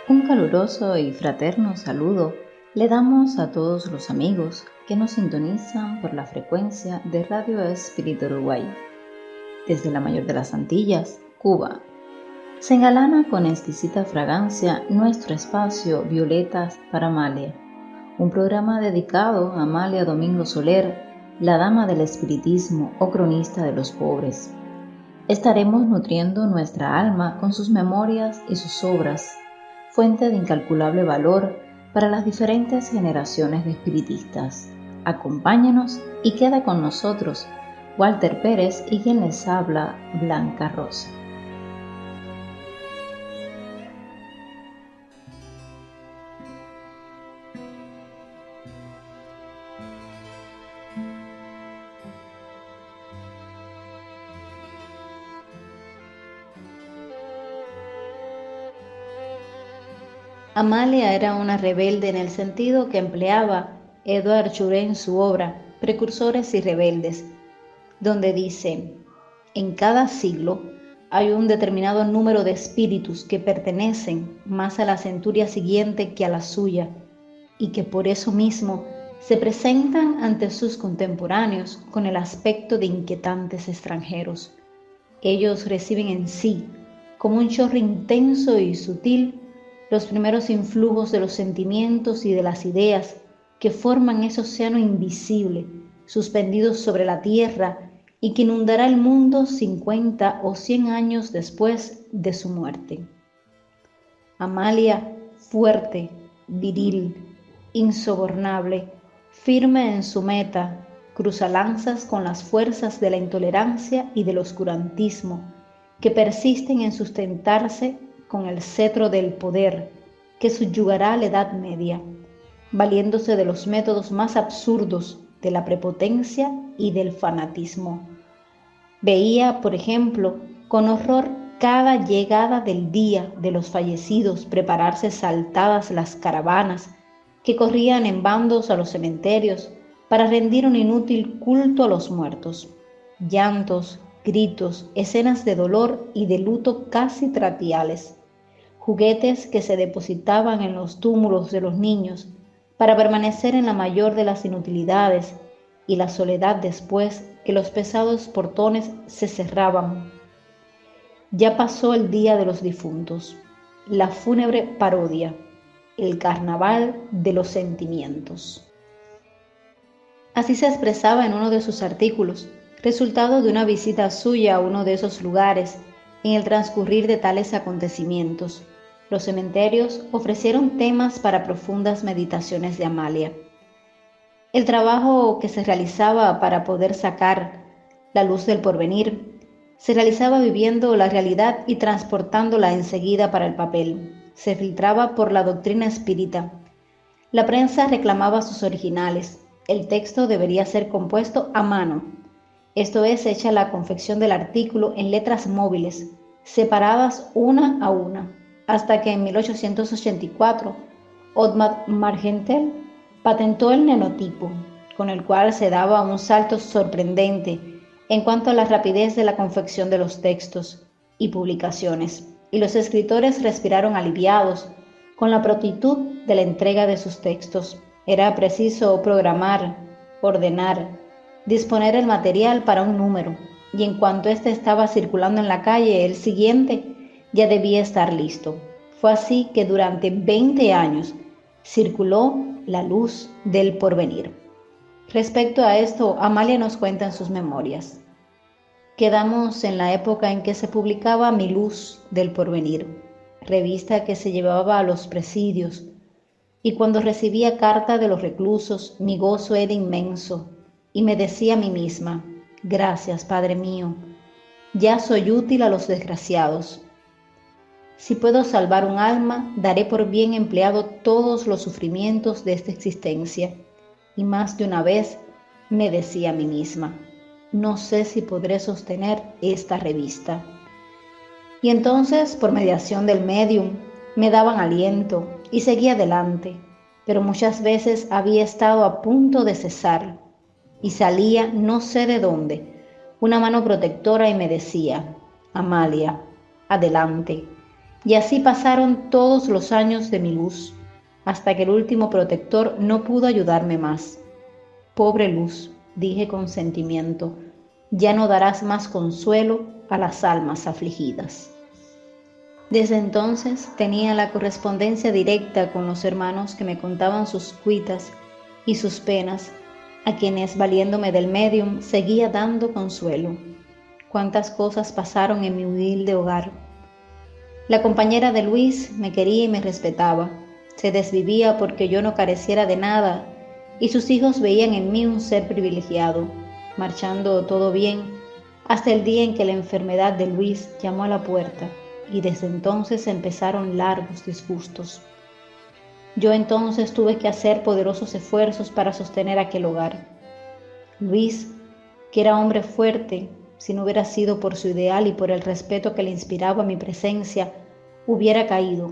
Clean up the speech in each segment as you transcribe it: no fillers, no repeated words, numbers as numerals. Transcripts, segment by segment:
Un caluroso y fraterno saludo le damos a todos los amigos que nos sintonizan por la frecuencia de Radio Espíritu Uruguay. Desde la mayor de las Antillas, Cuba, se engalana con exquisita fragancia nuestro espacio Violetas para Amalia, un programa dedicado a Amalia Domingo Soler, la dama del espiritismo o cronista de los pobres. Estaremos nutriendo nuestra alma con sus memorias y sus obras, fuente de incalculable valor para las diferentes generaciones de espiritistas. Acompáñanos y queda con nosotros Walter Pérez y quien les habla, Blanca Rosa. Amalia era una rebelde en el sentido que empleaba Edward Schuré en su obra Precursores y Rebeldes, donde dice: en cada siglo hay un determinado número de espíritus que pertenecen más a la centuria siguiente que a la suya, y que por eso mismo se presentan ante sus contemporáneos con el aspecto de inquietantes extranjeros. Ellos reciben en sí, como un chorro intenso y sutil, los primeros influjos de los sentimientos y de las ideas que forman ese océano invisible, suspendidos sobre la tierra y que inundará el mundo 50 o 100 años después de su muerte. Amalia, fuerte, viril, insobornable, firme en su meta, cruzalanzas con las fuerzas de la intolerancia y del oscurantismo, que persisten en sustentarse con el cetro del poder que subyugará la Edad Media, valiéndose de los métodos más absurdos de la prepotencia y del fanatismo. Veía, por ejemplo, con horror cada llegada del día de los fallecidos prepararse saltadas las caravanas que corrían en bandos a los cementerios para rendir un inútil culto a los muertos. Llantos, gritos, escenas de dolor y de luto casi traquiales, juguetes que se depositaban en los túmulos de los niños para permanecer en la mayor de las inutilidades y la soledad después que los pesados portones se cerraban. Ya pasó el día de los difuntos, la fúnebre parodia, el carnaval de los sentimientos. Así se expresaba en uno de sus artículos, resultado de una visita suya a uno de esos lugares en el transcurrir de tales acontecimientos. Los cementerios ofrecieron temas para profundas meditaciones de Amalia. El trabajo que se realizaba para poder sacar la luz del porvenir se realizaba viviendo la realidad y transportándola enseguida para el papel. Se filtraba por la doctrina espírita. La prensa reclamaba sus originales. El texto debería ser compuesto a mano. Esto es, hecha la confección del artículo en letras móviles, separadas una a una, hasta que en 1884 Otmar Margentel patentó el nenotipo, con el cual se daba un salto sorprendente en cuanto a la rapidez de la confección de los textos y publicaciones, y los escritores respiraron aliviados con la prontitud de la entrega de sus textos. Era preciso programar, ordenar, disponer el material para un número, y en cuanto éste estaba circulando en la calle, el siguiente ya debía estar listo. Fue así que durante 20 años circuló la luz del porvenir. Respecto a esto, Amalia nos cuenta en sus memorias: quedamos en la época en que se publicaba Mi Luz del Porvenir, revista que se llevaba a los presidios, y cuando recibía carta de los reclusos, mi gozo era inmenso, y me decía a mí misma: gracias, Padre mío, ya soy útil a los desgraciados. Si puedo salvar un alma, daré por bien empleado todos los sufrimientos de esta existencia. Y más de una vez me decía a mí misma: no sé si podré sostener esta revista. Y entonces, por mediación del médium, me daban aliento y seguía adelante, pero muchas veces había estado a punto de cesar y salía no sé de dónde una mano protectora y me decía: Amalia, adelante, Y así pasaron todos los años de mi luz, hasta que el último protector no pudo ayudarme más. Pobre luz, dije con sentimiento, ya no darás más consuelo a las almas afligidas. Desde entonces tenía la correspondencia directa con los hermanos que me contaban sus cuitas y sus penas, a quienes, valiéndome del médium, seguía dando consuelo. Cuántas cosas pasaron en mi humilde hogar. La compañera de Luis me quería y me respetaba. Se desvivía porque yo no careciera de nada, y sus hijos veían en mí un ser privilegiado, marchando todo bien, hasta el día en que la enfermedad de Luis llamó a la puerta, y desde entonces empezaron largos disgustos. Yo entonces tuve que hacer poderosos esfuerzos para sostener aquel hogar. Luis, que era hombre fuerte, si no hubiera sido por su ideal y por el respeto que le inspiraba mi presencia, hubiera caído.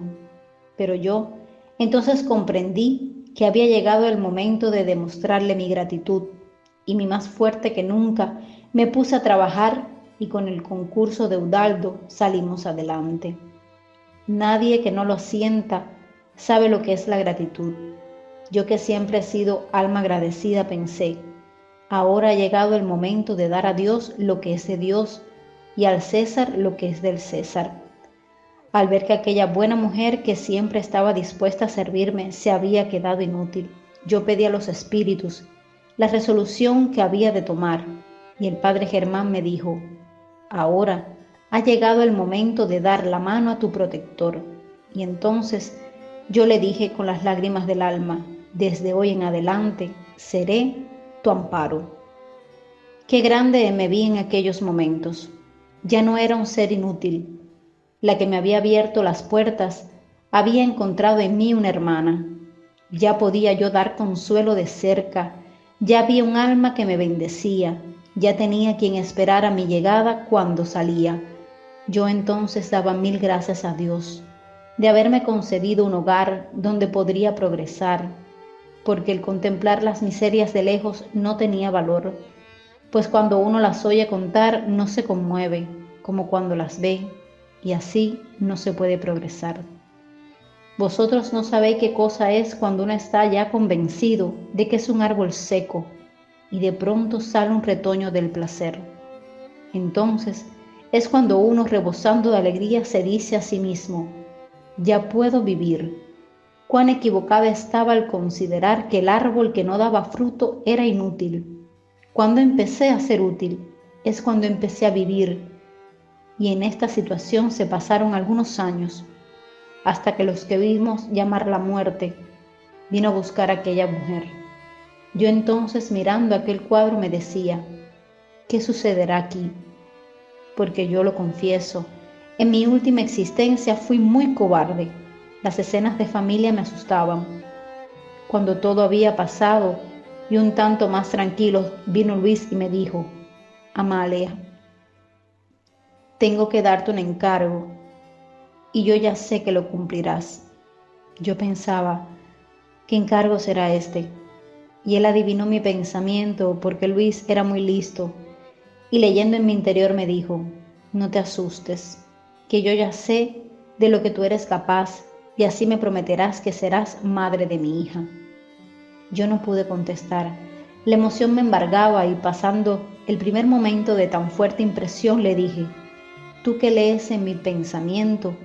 Pero yo entonces comprendí que había llegado el momento de demostrarle mi gratitud, y mi más fuerte que nunca me puse a trabajar y con el concurso de Udaldo salimos adelante. Nadie que no lo sienta sabe lo que es la gratitud. Yo que siempre he sido alma agradecida pensé, ahora ha llegado el momento de dar a Dios lo que es de Dios y al César lo que es del César. Al ver que aquella buena mujer que siempre estaba dispuesta a servirme se había quedado inútil, yo pedí a los espíritus la resolución que había de tomar, y el padre Germán me dijo, ahora ha llegado el momento de dar la mano a tu protector. Y entonces yo le dije con las lágrimas del alma, desde hoy en adelante seré tu amparo. Qué grande me vi en aquellos momentos. Ya no era un ser inútil. La que me había abierto las puertas había encontrado en mí una hermana. Ya podía yo dar consuelo de cerca, ya había un alma que me bendecía, ya tenía quien esperara mi llegada cuando salía. Yo entonces daba 1000 gracias a Dios de haberme concedido un hogar donde podría progresar, porque el contemplar las miserias de lejos no tenía valor, pues cuando uno las oye contar no se conmueve como cuando las ve, y así no se puede progresar. Vosotros no sabéis qué cosa es cuando uno está ya convencido de que es un árbol seco y de pronto sale un retoño del placer. Entonces es cuando uno, rebosando de alegría, se dice a sí mismo, ya puedo vivir. Cuán equivocada estaba al considerar que el árbol que no daba fruto era inútil. Cuando empecé a ser útil es cuando empecé a vivir, y en esta situación se pasaron algunos años, hasta que los que vimos llamar la muerte vino a buscar a aquella mujer. Yo entonces, mirando aquel cuadro, me decía, ¿qué sucederá aquí? Porque yo lo confieso, en mi última existencia fui muy cobarde. Las escenas de familia me asustaban. Cuando todo había pasado y un tanto más tranquilo, vino Luis y me dijo, Amalia, tengo que darte un encargo y yo ya sé que lo cumplirás. Yo pensaba, ¿qué encargo será este? Y él adivinó mi pensamiento porque Luis era muy listo y leyendo en mi interior me dijo, no te asustes, que yo ya sé de lo que tú eres capaz y así me prometerás que serás madre de mi hija. Yo no pude contestar. La emoción me embargaba y pasando el primer momento de tan fuerte impresión le dije, tú que lees en mi pensamiento,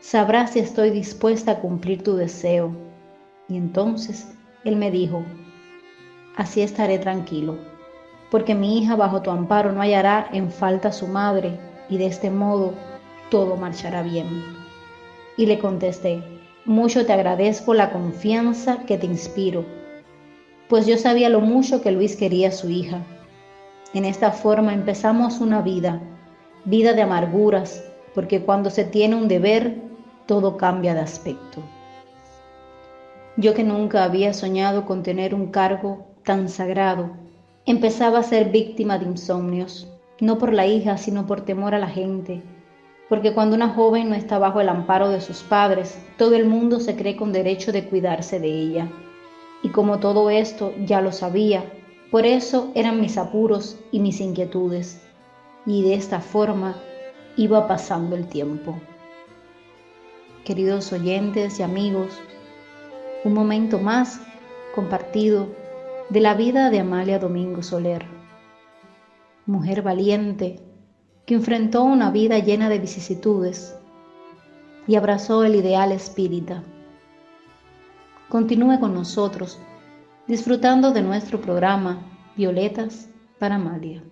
sabrás si estoy dispuesta a cumplir tu deseo. Y entonces él me dijo, así estaré tranquilo, porque mi hija bajo tu amparo no hallará en falta a su madre y de este modo todo marchará bien. Y le contesté, mucho te agradezco la confianza que te inspiro, pues yo sabía lo mucho que Luis quería a su hija. En esta forma empezamos una vida de amarguras, porque cuando se tiene un deber, todo cambia de aspecto. Yo que nunca había soñado con tener un cargo tan sagrado, empezaba a ser víctima de insomnios, no por la hija, sino por temor a la gente, porque cuando una joven no está bajo el amparo de sus padres, todo el mundo se cree con derecho de cuidarse de ella. Y como todo esto ya lo sabía, por eso eran mis apuros y mis inquietudes, y de esta forma iba pasando el tiempo. queridos oyentes y amigos, un momento más compartido de la vida de Amalia Domingo Soler, mujer valiente que enfrentó una vida llena de vicisitudes y abrazó el ideal espírita. Continúe con nosotros, disfrutando de nuestro programa Violetas para Amalia.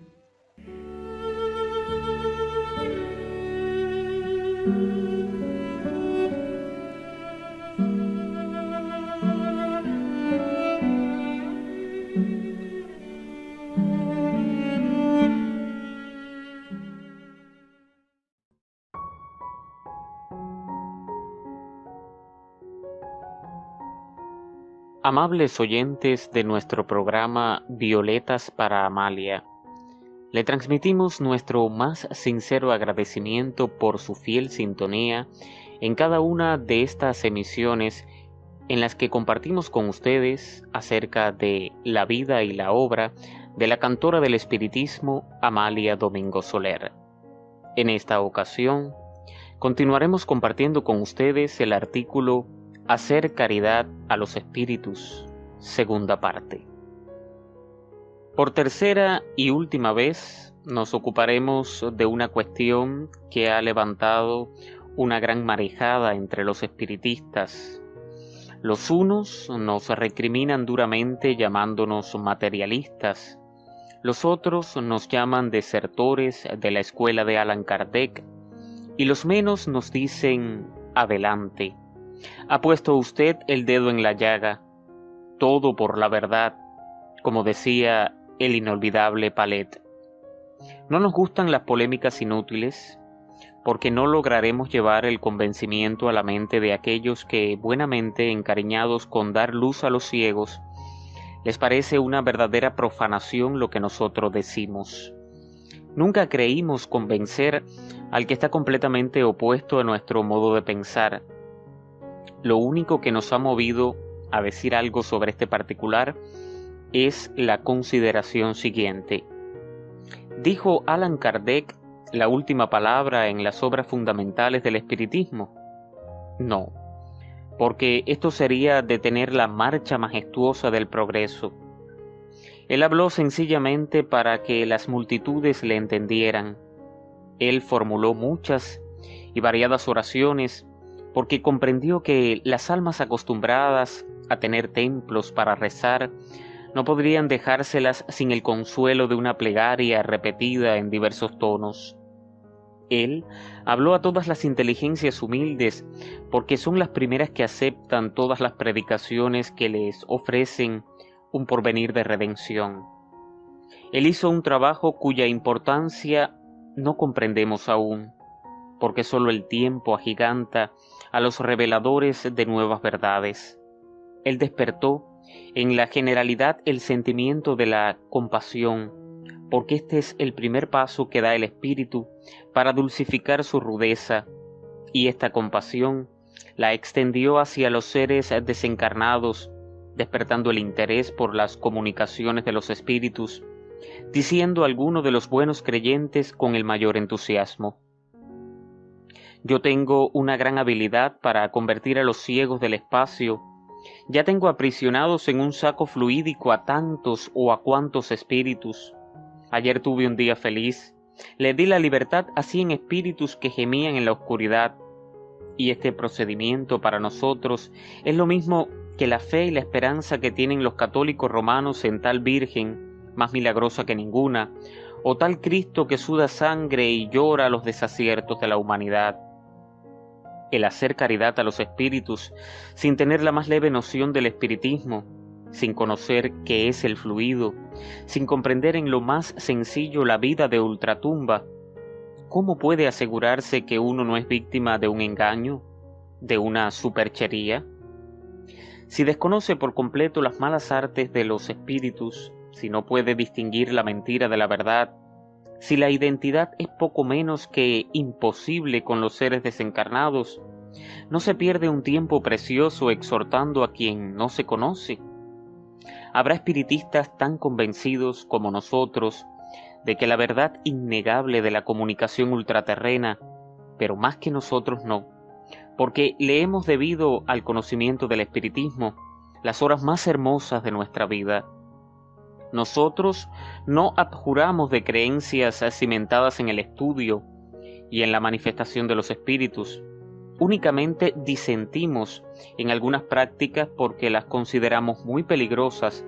Amables oyentes de nuestro programa Violetas para Amalia, le transmitimos nuestro más sincero agradecimiento por su fiel sintonía en cada una de estas emisiones en las que compartimos con ustedes acerca de la vida y la obra de la cantora del espiritismo Amalia Domingo Soler. En esta ocasión, continuaremos compartiendo con ustedes el artículo Hacer caridad a los espíritus, segunda parte. Por tercera y última vez nos ocuparemos de una cuestión que ha levantado una gran marejada entre los espiritistas. Los unos nos recriminan duramente llamándonos materialistas, los otros nos llaman desertores de la escuela de Allan Kardec, y los menos nos dicen adelante. Ha puesto usted el dedo en la llaga, todo por la verdad, como decía el inolvidable Palet. No nos gustan las polémicas inútiles, porque no lograremos llevar el convencimiento a la mente de aquellos que, buenamente encariñados con dar luz a los ciegos, les parece una verdadera profanación lo que nosotros decimos. Nunca creímos convencer al que está completamente opuesto a nuestro modo de pensar. Lo único que nos ha movido a decir algo sobre este particular es la consideración siguiente. ¿Dijo Allan Kardec la última palabra en las obras fundamentales del espiritismo? No, porque esto sería detener la marcha majestuosa del progreso. Él habló sencillamente para que las multitudes le entendieran. Él formuló muchas y variadas oraciones porque comprendió que las almas acostumbradas a tener templos para rezar no podrían dejárselas sin el consuelo de una plegaria repetida en diversos tonos. Él habló a todas las inteligencias humildes porque son las primeras que aceptan todas las predicaciones que les ofrecen un porvenir de redención. Él hizo un trabajo cuya importancia no comprendemos aún, porque solo el tiempo agiganta a los reveladores de nuevas verdades. Él despertó en la generalidad el sentimiento de la compasión, porque este es el primer paso que da el espíritu para dulcificar su rudeza, y esta compasión la extendió hacia los seres desencarnados, despertando el interés por las comunicaciones de los espíritus, diciendo alguno de los buenos creyentes con el mayor entusiasmo: yo tengo una gran habilidad para convertir a los ciegos del espacio. Ya tengo aprisionados en un saco fluídico a tantos o a cuantos espíritus. Ayer tuve un día feliz. Le di la libertad a 100 espíritus que gemían en la oscuridad. Y este procedimiento para nosotros es lo mismo que la fe y la esperanza que tienen los católicos romanos en tal Virgen, más milagrosa que ninguna, o tal Cristo que suda sangre y llora los desaciertos de la humanidad. El hacer caridad a los espíritus, sin tener la más leve noción del espiritismo, sin conocer qué es el fluido, sin comprender en lo más sencillo la vida de ultratumba, ¿cómo puede asegurarse que uno no es víctima de un engaño, de una superchería? Si desconoce por completo las malas artes de los espíritus, si no puede distinguir la mentira de la verdad, si la identidad es poco menos que imposible con los seres desencarnados, ¿no se pierde un tiempo precioso exhortando a quien no se conoce? Habrá espiritistas tan convencidos como nosotros de que la verdad innegable de la comunicación ultraterrena, pero más que nosotros no, porque le hemos debido al conocimiento del espiritismo las horas más hermosas de nuestra vida. Nosotros no abjuramos de creencias cimentadas en el estudio y en la manifestación de los espíritus. Únicamente disentimos en algunas prácticas porque las consideramos muy peligrosas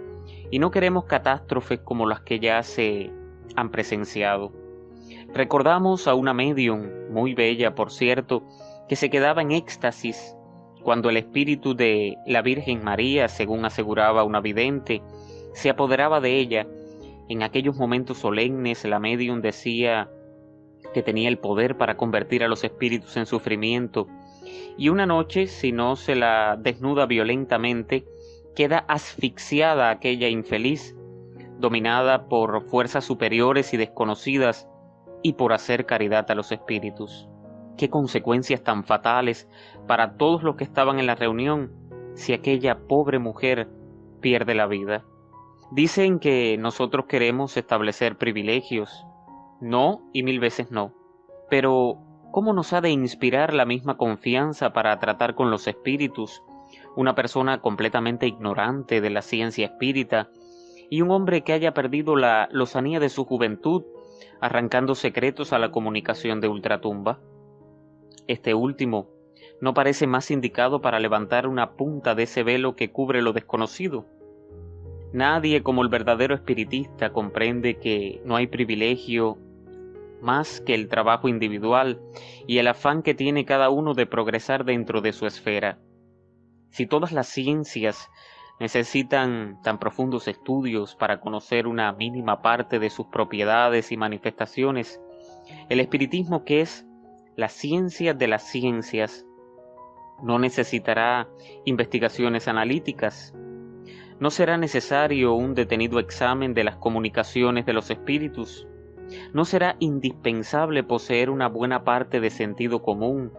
y no queremos catástrofes como las que ya se han presenciado. Recordamos a una médium, muy bella por cierto, que se quedaba en éxtasis cuando el espíritu de la Virgen María, según aseguraba una vidente, se apoderaba de ella. En aquellos momentos solemnes la médium decía que tenía el poder para convertir a los espíritus en sufrimiento, y una noche, si no se la desnuda violentamente, queda asfixiada aquella infeliz, dominada por fuerzas superiores y desconocidas, y por hacer caridad a los espíritus. Qué consecuencias tan fatales para todos los que estaban en la reunión si aquella pobre mujer pierde la vida. Dicen que nosotros queremos establecer privilegios. No, y mil veces no. Pero, ¿cómo nos ha de inspirar la misma confianza para tratar con los espíritus una persona completamente ignorante de la ciencia espírita y un hombre que haya perdido la lozanía de su juventud, arrancando secretos a la comunicación de ultratumba? Este último no parece más indicado para levantar una punta de ese velo que cubre lo desconocido. Nadie como el verdadero espiritista comprende que no hay privilegio más que el trabajo individual y el afán que tiene cada uno de progresar dentro de su esfera. Si todas las ciencias necesitan tan profundos estudios para conocer una mínima parte de sus propiedades y manifestaciones, el espiritismo, que es la ciencia de las ciencias, no necesitará investigaciones analíticas. No será necesario un detenido examen de las comunicaciones de los espíritus. No será indispensable poseer una buena parte de sentido común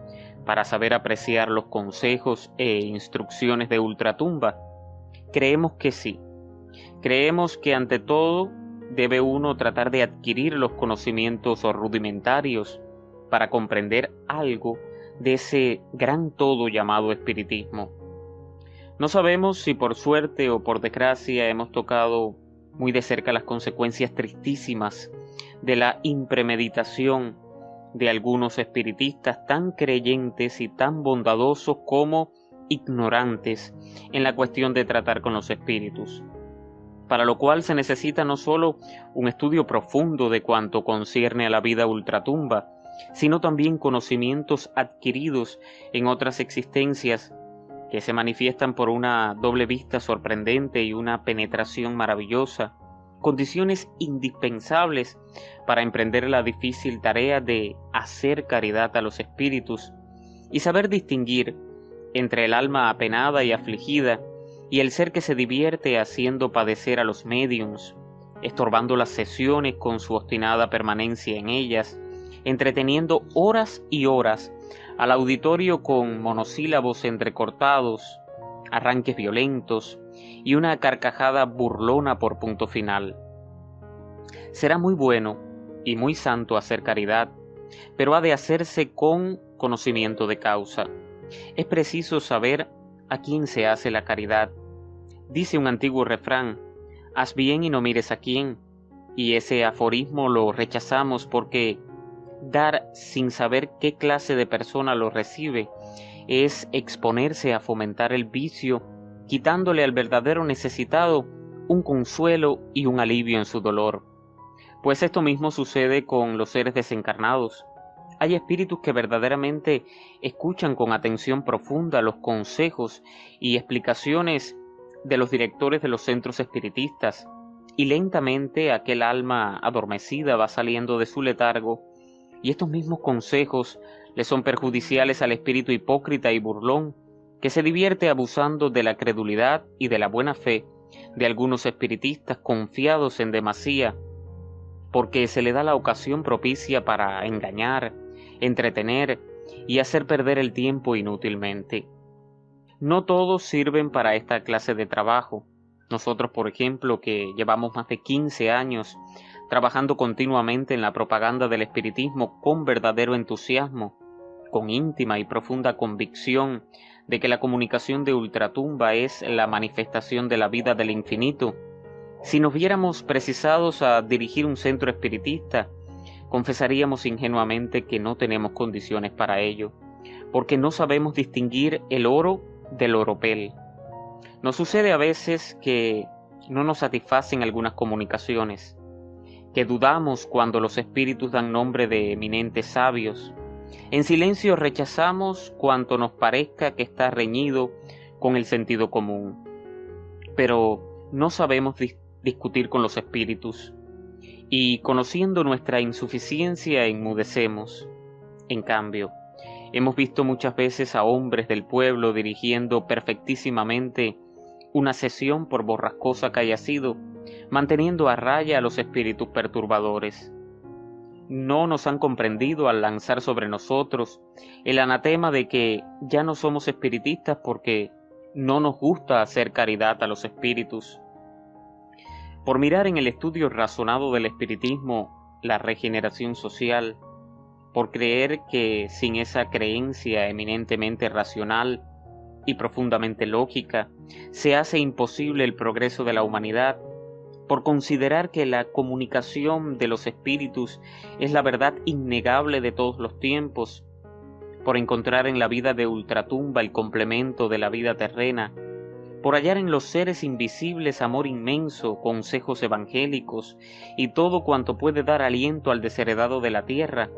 para saber apreciar los consejos e instrucciones de ultratumba. Creemos que sí. Creemos que ante todo debe uno tratar de adquirir los conocimientos rudimentarios para comprender algo de ese gran todo llamado espiritismo. No sabemos si por suerte o por desgracia hemos tocado muy de cerca las consecuencias tristísimas de la impremeditación de algunos espiritistas tan creyentes y tan bondadosos como ignorantes en la cuestión de tratar con los espíritus, para lo cual se necesita no solo un estudio profundo de cuanto concierne a la vida ultratumba, sino también conocimientos adquiridos en otras existencias que se manifiestan por una doble vista sorprendente y una penetración maravillosa, condiciones indispensables para emprender la difícil tarea de hacer caridad a los espíritus y saber distinguir entre el alma apenada y afligida y el ser que se divierte haciendo padecer a los médiums, estorbando las sesiones con su obstinada permanencia en ellas, entreteniendo horas y horas al auditorio con monosílabos entrecortados, arranques violentos y una carcajada burlona por punto final. Será muy bueno y muy santo hacer caridad, pero ha de hacerse con conocimiento de causa. Es preciso saber a quién se hace la caridad. Dice un antiguo refrán: haz bien y no mires a quién, y ese aforismo lo rechazamos porque dar sin saber qué clase de persona lo recibe es exponerse a fomentar el vicio, quitándole al verdadero necesitado un consuelo y un alivio en su dolor. Pues esto mismo sucede con los seres desencarnados. Hay espíritus que verdaderamente escuchan con atención profunda los consejos y explicaciones de los directores de los centros espiritistas, y lentamente aquel alma adormecida va saliendo de su letargo, y estos mismos consejos le son perjudiciales al espíritu hipócrita y burlón, que se divierte abusando de la credulidad y de la buena fe de algunos espiritistas confiados en demasía, porque se le da la ocasión propicia para engañar, entretener y hacer perder el tiempo inútilmente. No todos sirven para esta clase de trabajo. Nosotros, por ejemplo, que llevamos más de 15 años trabajando continuamente en la propaganda del espiritismo con verdadero entusiasmo, con íntima y profunda convicción de que la comunicación de ultratumba es la manifestación de la vida del infinito, si nos viéramos precisados a dirigir un centro espiritista, confesaríamos ingenuamente que no tenemos condiciones para ello, porque no sabemos distinguir el oro del oropel. Nos sucede a veces que no nos satisfacen algunas comunicaciones, que dudamos cuando los espíritus dan nombre de eminentes sabios. En silencio rechazamos cuanto nos parezca que está reñido con el sentido común. Pero no sabemos discutir con los espíritus, y conociendo nuestra insuficiencia enmudecemos. En cambio, hemos visto muchas veces a hombres del pueblo dirigiendo perfectísimamente una sesión, por borrascosa que haya sido, manteniendo a raya a los espíritus perturbadores. No nos han comprendido al lanzar sobre nosotros el anatema de que ya no somos espiritistas porque no nos gusta hacer caridad a los espíritus. Por mirar en el estudio razonado del espiritismo la regeneración social, por creer que sin esa creencia eminentemente racional y profundamente lógica se hace imposible el progreso de la humanidad, por considerar que la comunicación de los espíritus es la verdad innegable de todos los tiempos, por encontrar en la vida de ultratumba el complemento de la vida terrena, por hallar en los seres invisibles amor inmenso, consejos evangélicos y todo cuanto puede dar aliento al desheredado de la tierra.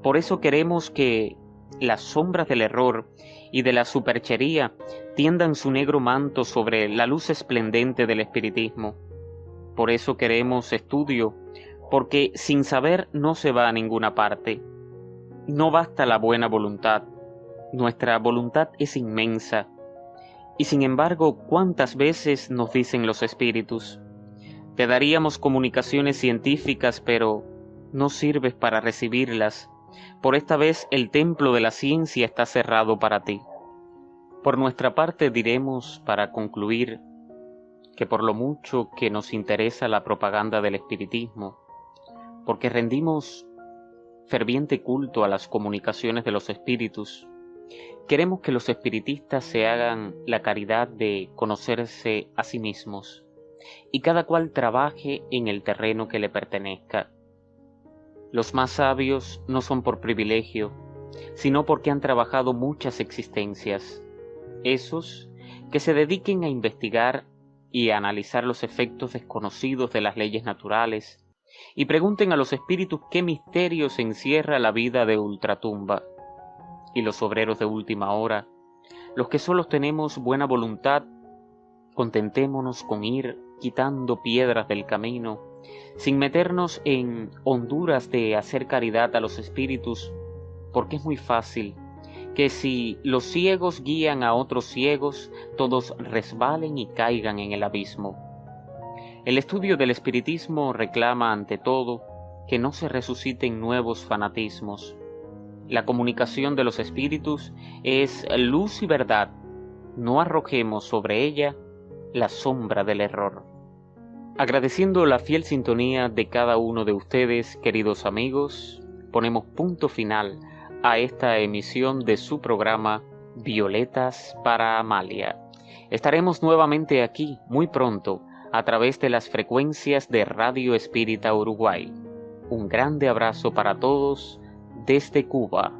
Por eso queremos que las sombras del error y de la superchería tiendan su negro manto sobre la luz esplendente del espiritismo. Por eso queremos estudio, porque sin saber no se va a ninguna parte. No basta la buena voluntad, nuestra voluntad es inmensa. Y sin embargo, ¿cuántas veces nos dicen los espíritus? Te daríamos comunicaciones científicas, pero no sirves para recibirlas. Por esta vez el templo de la ciencia está cerrado para ti. Por nuestra parte diremos, para concluir, que por lo mucho que nos interesa la propaganda del espiritismo, porque rendimos ferviente culto a las comunicaciones de los espíritus, queremos que los espiritistas se hagan la caridad de conocerse a sí mismos, y cada cual trabaje en el terreno que le pertenezca. Los más sabios no son por privilegio, sino porque han trabajado muchas existencias. Esos que se dediquen a investigar y a analizar los efectos desconocidos de las leyes naturales, y pregunten a los espíritus qué misterios encierra la vida de ultratumba. Y los obreros de última hora, los que solo tenemos buena voluntad, contentémonos con ir quitando piedras del camino, sin meternos en honduras de hacer caridad a los espíritus, porque es muy fácil que si los ciegos guían a otros ciegos, todos resbalen y caigan en el abismo. El estudio del espiritismo reclama ante todo que no se resuciten nuevos fanatismos. La comunicación de los espíritus es luz y verdad. No arrojemos sobre ella la sombra del error. Agradeciendo la fiel sintonía de cada uno de ustedes, queridos amigos, ponemos punto final a esta emisión de su programa Violetas para Amalia. Estaremos nuevamente aquí muy pronto a través de las frecuencias de Radio Espírita Uruguay. Un grande abrazo para todos desde Cuba.